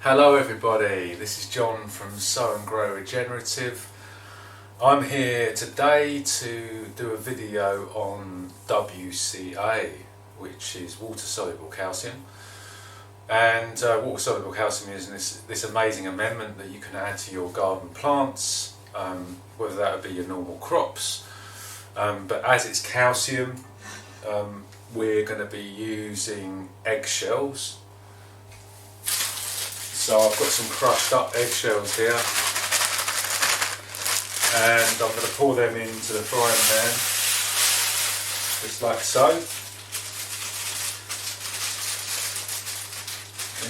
Hello everybody, this is John from Sow and Grow Regenerative. I'm here today to do a video on WCA, which is water soluble calcium. And water soluble calcium is this amazing amendment that you can add to your garden plants, whether that would be your normal crops. But as it's calcium, we're going to be using eggshells. So I've got some crushed up eggshells here, and I'm going to pour them into the frying pan, just like so.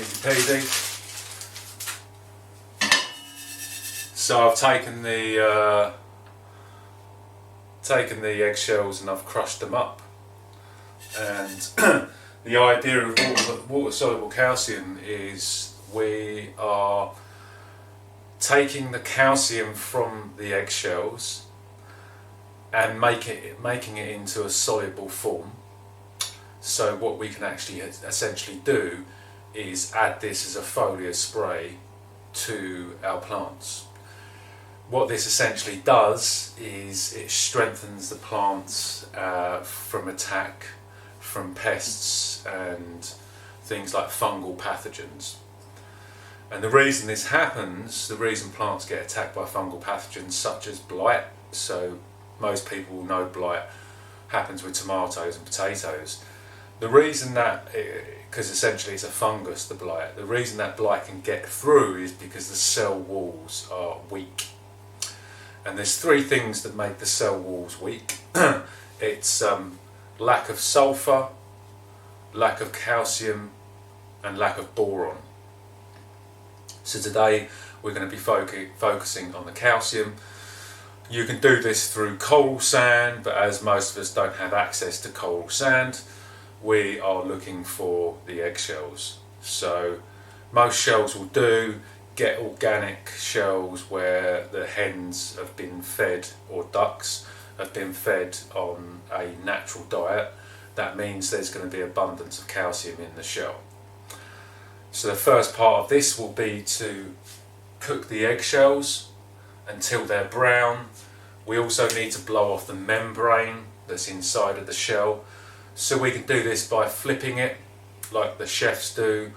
Easy peasy. So I've taken the eggshells and I've crushed them up, and the idea of water soluble calcium is we are taking the calcium from the eggshells and making it into a soluble form. So what we can actually essentially do is add this as a foliar spray to our plants. What this essentially does is it strengthens the plants from attack from pests and things like fungal pathogens. And the reason this happens, the reason plants get attacked by fungal pathogens such as blight, so most people will know blight happens with tomatoes and potatoes. The reason that, because essentially it's a fungus, the blight, the reason that blight can get through is because the cell walls are weak. And there's three things that make the cell walls weak. It's lack of sulfur, lack of calcium, and lack of boron. So today we're going to be focusing on the calcium. You can do this through coral sand, but as most of us don't have access to coral sand, we are looking for the eggshells. So most shells will do. Get organic shells where the hens have been fed, or ducks have been fed on a natural diet. That means there's going to be abundance of calcium in the shell. So the first part of this will be to cook the eggshells until they're brown. We also need to blow off the membrane that's inside of the shell. So we can do this by flipping it like the chefs do,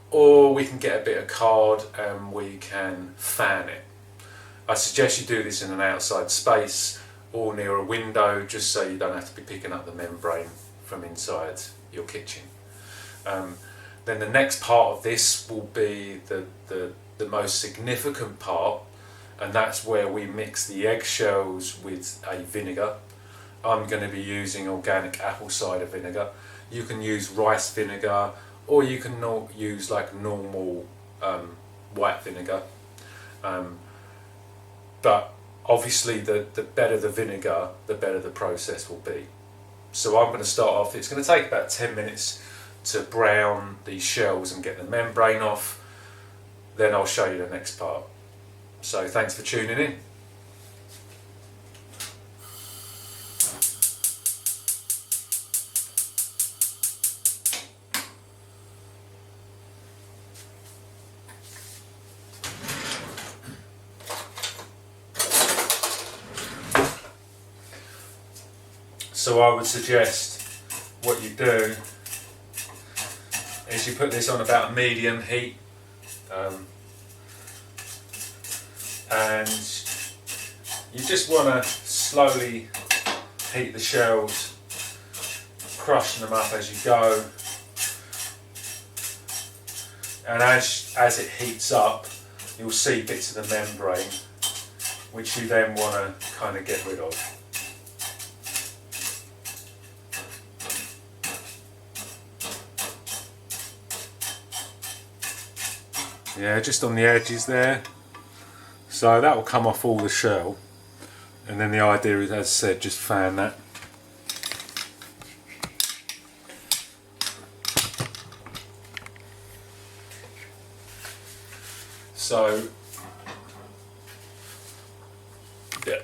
or we can get a bit of card and we can fan it. I suggest you do this in an outside space or near a window, just so you don't have to be picking up the membrane from inside your kitchen. Then the next part of this will be the most significant part, and that's where we mix the eggshells with a vinegar. I'm going to be using organic apple cider vinegar. You can use rice vinegar, or you can use like normal white vinegar. But obviously the better the vinegar, the better the process will be. So I'm going to start off, it's going to take about 10 minutes to brown these shells and get the membrane off. Then I'll show you the next part. So thanks for tuning in. So I would suggest what you do is you put this on about a medium heat, and you just want to slowly heat the shells, crushing them up as you go, and as it heats up you'll see bits of the membrane which you then want to kind of get rid of. Yeah, just on the edges there. So that will come off all the shell, and then the idea is, as I said, just fan that. So yeah.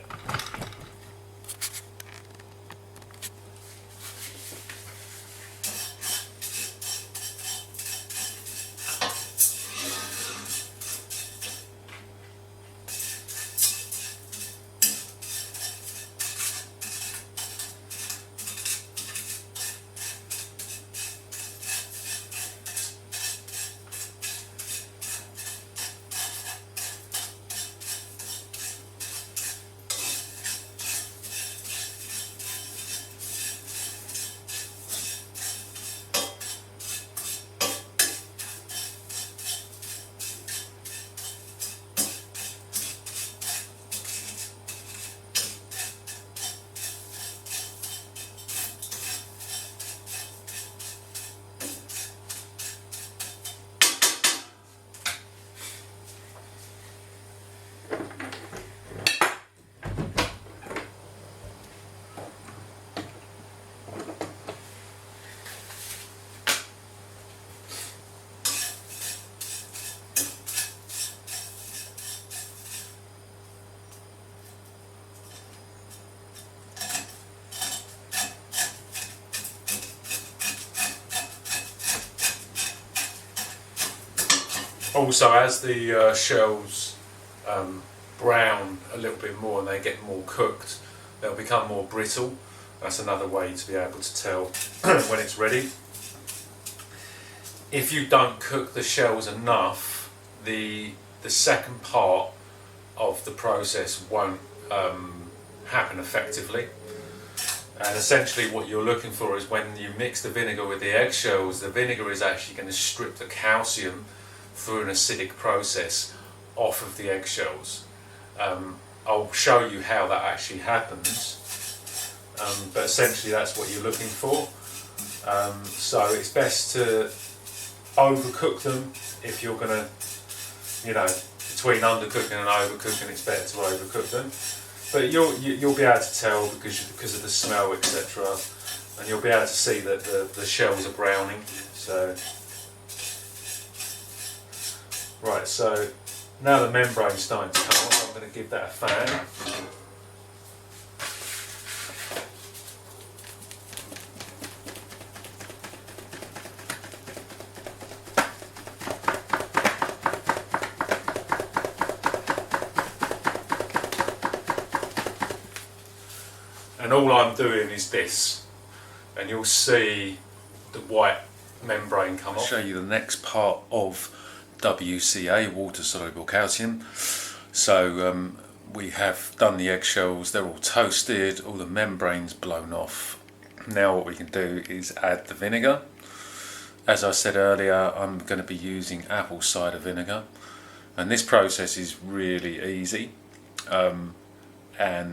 Also, as the shells brown a little bit more and they get more cooked, they'll become more brittle. That's another way to be able to tell when it's ready. If you don't cook the shells enough, the second part of the process won't happen effectively. And essentially what you're looking for is when you mix the vinegar with the eggshells, the vinegar is actually going to strip the calcium through an acidic process off of the eggshells. I'll show you how that actually happens, but essentially that's what you're looking for. So it's best to overcook them. If you're going to, between undercooking and overcooking, it's better to overcook them. But you'll be able to tell because of the smell, etc. And you'll be able to see that the shells are browning. So right, so now the membrane's starting to come off, I'm going to give that a fan. And all I'm doing is this, and you'll see the white membrane come off. I'll show you the next part of WCA, water soluble calcium. So we have done the eggshells, they're all toasted, all the membranes blown off. Now what we can do is add the vinegar. As I said earlier, I'm going to be using apple cider vinegar, and this process is really easy, and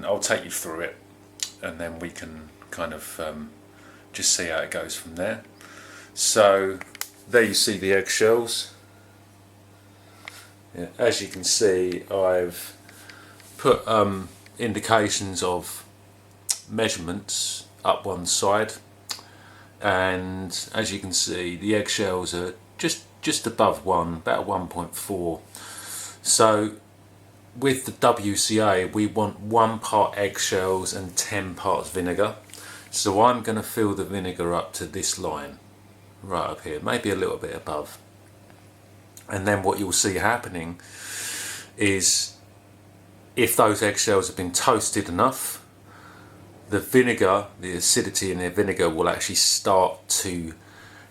I'll take you through it, and then we can kind of just see how it goes from there. So there you see the eggshells. Yeah, as you can see, I've put indications of measurements up one side, and as you can see the eggshells are just above 1, about 1.4. So with the WCA we want 1 part eggshells and 10 parts vinegar. So I'm going to fill the vinegar up to this line right up here, maybe a little bit above. And then what you'll see happening is, if those eggshells have been toasted enough, the vinegar, the acidity in the vinegar will actually start to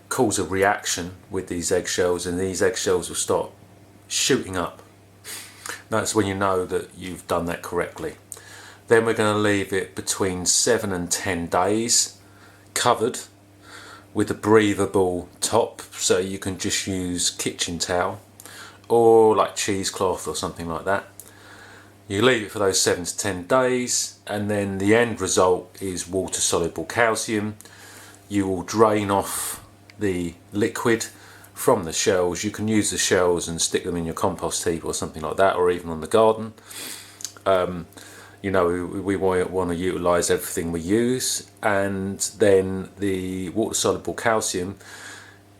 cause a reaction with these eggshells, and these eggshells will start shooting up. That's when you know that you've done that correctly. Then we're going to leave it between 7 and 10 days covered with a breathable top, so you can just use kitchen towel or like cheesecloth or something like that. You leave it for those 7 to 10 days, and then the end result is water soluble calcium. You will drain off the liquid from the shells. You can use the shells and stick them in your compost heap or something like that, or even on the garden. We want to utilise everything we use, and then the water soluble calcium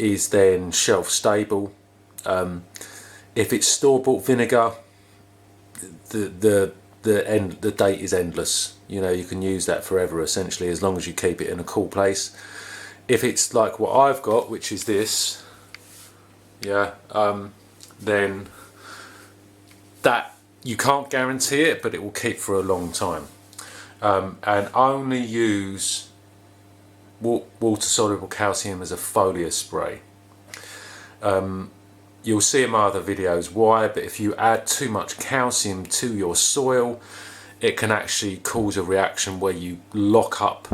is then shelf stable. If it's store-bought vinegar, the date is endless. You can use that forever essentially, as long as you keep it in a cool place. If it's like what I've got, which is this, then that you can't guarantee it, but it will keep for a long time. And only use water soluble calcium as a foliar spray. You'll see in my other videos why, but if you add too much calcium to your soil, it can actually cause a reaction where you lock up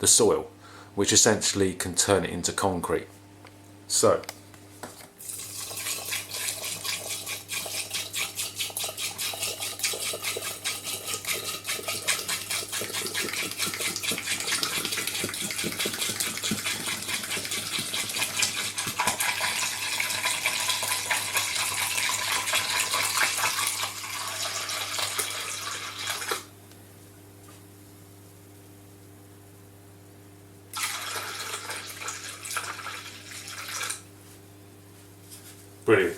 the soil, which essentially can turn it into concrete. So brilliant.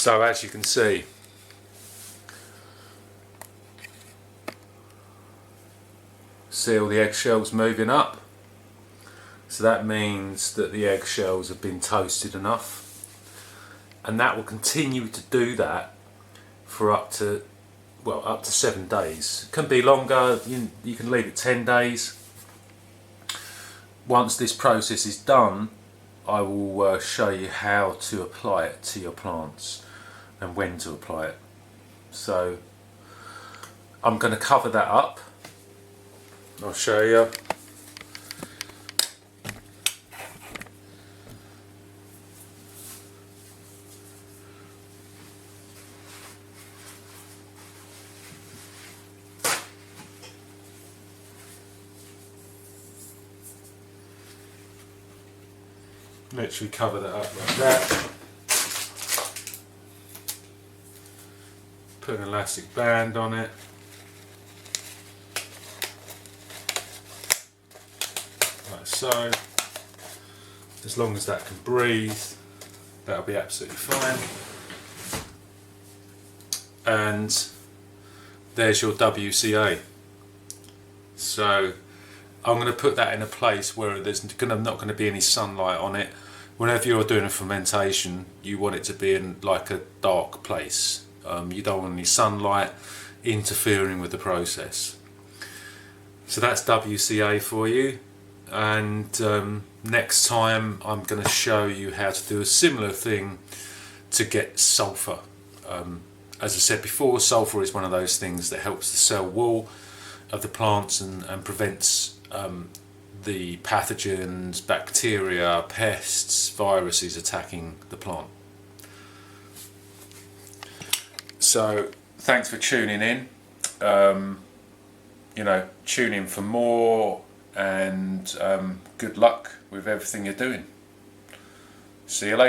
So as you can see, all the eggshells moving up. So that means that the eggshells have been toasted enough, and that will continue to do that for up to 7 days. It can be longer. You can leave it 10 days. Once this process is done, I will show you how to apply it to your plants and when to apply it. So I'm going to cover that up. I'll show you. Literally cover that up like that. Put an elastic band on it. Like so. As long as that can breathe, that'll be absolutely fine. And there's your WCA. So I'm going to put that in a place where there's not going to be any sunlight on it. Whenever you're doing a fermentation, you want it to be in like a dark place. You don't want any sunlight interfering with the process. So that's WCA for you. And next time I'm going to show you how to do a similar thing to get sulfur. As I said before, sulfur is one of those things that helps the cell wall of the plants and prevents the pathogens, bacteria, pests, viruses attacking the plant. So thanks for tuning in. Tune in for more, and good luck with everything you're doing. See you later.